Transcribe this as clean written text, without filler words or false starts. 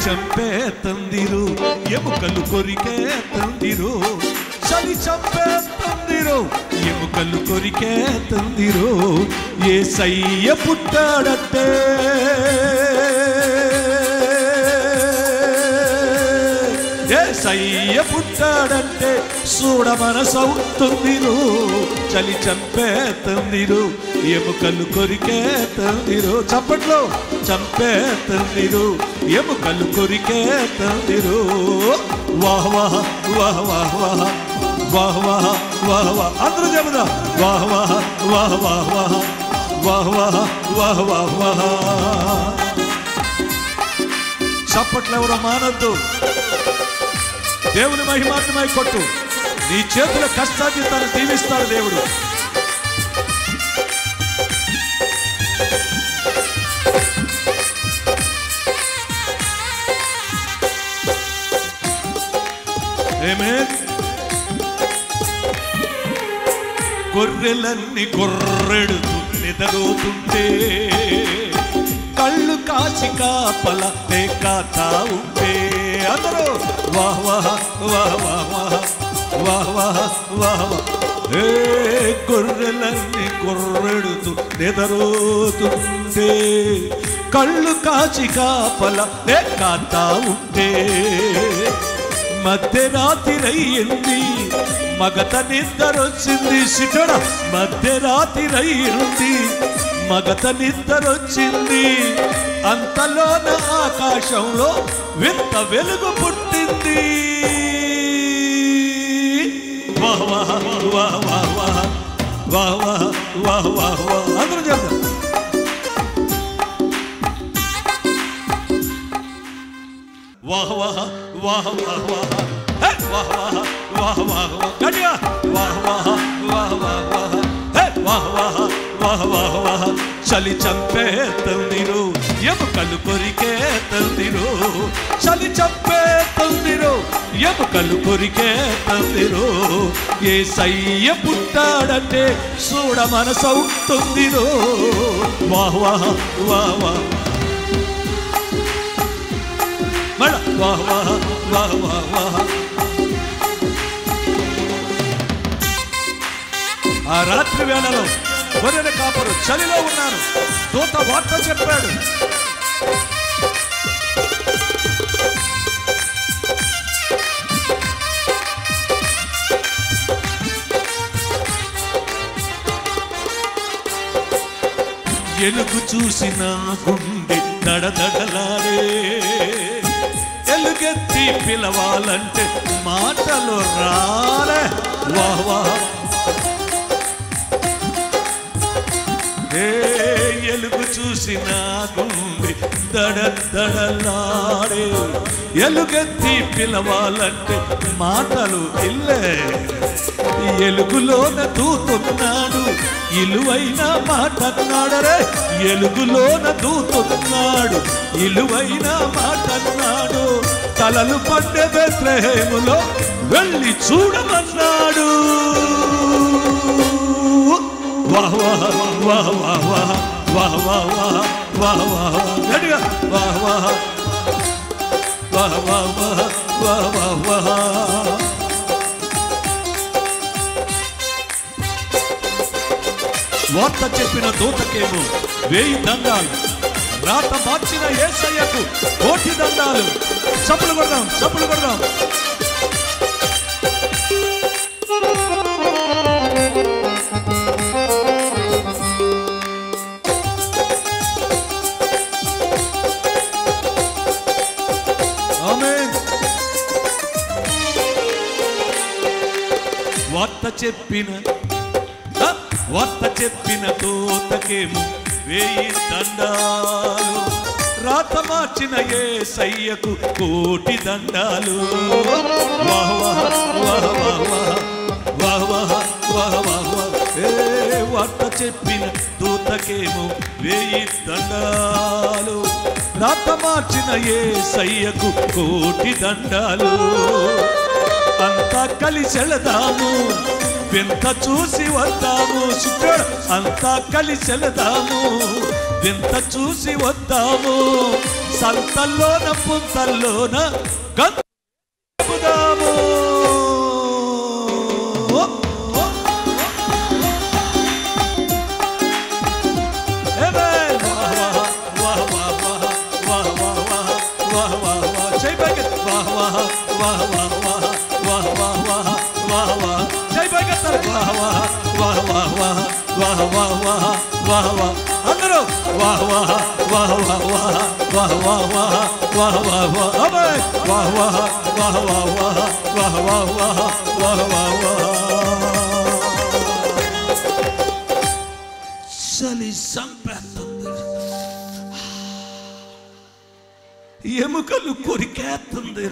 చంపే తందిరు ఎముకలు కొరికే తందిరు చలి చంపే తందిరు ఎముకలు కొరికే తందిరు యేసయ్య పుట్టాడంటే యేసయ్య పుట్టాడంటే చూడ మనసవుతుందిరు చలి చంపే తందిరు ఎముకలు కొరికే తందిరు చప్పట్లో చంపే తందిరు ఎముకలు కొరికే తందిరు వాహ్ వాహ్ వాహ్ వాహ్ వాహ్ వాహ్ వాహ్ వాహ్ వాహ్ అందరూ చెబుదా వాహ్ వాహ్ వాహ్ వాహ్ వాహ్ వాహ్ వాహ్ వాహ్ వాహ్ వాహ్ చప్పట్లు ఎవరో మానొద్దు దేవుని మహిమాత్మై కొట్టు నీ చేతుల కష్టార్జితాన్ని దీవిస్తాడు దేవుడు ఆమేన్ గొర్రెలన్నీ గొర్రెడుతూ నిద్రపోతుంటే కళ్ళు కాచి కాపల కాతా ఉంటే అందరూ వాహ్ వాహ్ వాహ్ వాహ్ వాహ్ వాహ్ వాహ్ వాహ్ గొర్రెలన్నీ గొర్రెడుతూ నిద్రపోతుంటే కళ్ళు కాచి కాపల కాతా ఉంటే మధ్యరాత్రి అయ్యింది మగత నిద్రొచ్చింది సిటడ మధ్యరాత్రి అయ్యింది మగత నిద్రొచ్చింది అంతలోన ఆకాశంలో వింత వెలుగు పుట్టింది వాహ్ వాహ్ వాహ్ వాహ్ వాహ్ వాహ్ వాహ్ వాహ్ వాహ్ అందరూ చెప్తారు వాహ్ వాహ్ వాహ్ వాహ్ వాహ్ వాహ్ వాహ్ వాహ్ వాహ్ గట్టిగా వాహ్ వాహ్ వాహ్ వాహ్ వాహ్ వాహ్ వాహ్ వాహ్ వాహ్ వాహ్ చలి చంపే తందిరు ఎముకలు కొరికే తందిరు చలి చంపే తందిరు ఎముకలు కొరికే తందిరు యేసయ్య పుట్టాడంటే చూడ మనసవుతుందిరు వాహ్ వాహ్ వాహ్ వాహ్ మళ్ళా వాహ్ వాహ్ వాహ్ వాహ్ వాహ్ ఆ రాత్రి వేళలో గొర్రెల కాపరు చలిలో ఉన్నారు దూత వార్త చెప్పాడు ఎలుగు చూసిన గుండె దడదడలాడే ఎలుగెత్తి పిలవాలంటే మాటలు రాలే వాహ్ వాహ్ ఎలుగు చూసిన గుండె దడదడలాడే ఎలుగెత్తి పిలవాలంటే మాటలు ఇల్లే ఎలుగులోన దూతున్నాడు ఇలువైన మాట అన్నాడరే ఎలుగులోన దూతున్నాడు ఇలువైన మాట అన్నాడు తలలు పడ్డే బెత్లెహేములో వెళ్ళి చూడమన్నాడు వాహ్ వాహ్ వాహ్ వాహ్ వాహ్ వాహ్ వాహ్ వాహ్ వాహ్ గట్టిగా వాహ్ వాహ్ వాహ్ వాహ్ వాహ్ వాహ్ వాహ్ వాహ్ వార్త చెప్పిన దూతకేమో 1000 దండాలు రాత మార్చిన యేసయ్యకు 1,000 దండాలు చప్పులు కొడదాం చప్పులు కొడదాం ఆమేన్ వార్త చెప్పిన దూతకేమో 1000 దండాలు రాత మార్చిన యేసయ్యకు 1,000 దండాలు వాహ్ వాహ్ వాహ్ వాహ్ వాహ్ వాహ్ వాహ్ వాహ్ వాహ్ వార్త చెప్పిన దూతకేమో 1000 దండాలు రాత మార్చిన యేసయ్యకు 1,000 దండాలు అంతా కలిసి వెళదాము వింత చూసి వద్దాము అంతా కలిసి వెళదాము వింత చూసి వద్దాము వద్దాము సంతల్లోన పుంతల్లోన గంపుదాము. అందరూ వాహ్ వాహ్ వాహ్ వాహ్ వాహ్ వాహ్ వాహ్ వాహ్ వాహ్ వాహ్ వాహ్ అబ్బాయి వాహ్ వాహ్ వాహ్ వాహ్ వాహ్ వాహ్ వాహ్ వాహ్ వాహ్. చలి సంపేస్తుంది, ఎముకలు కొరికేస్తుంది.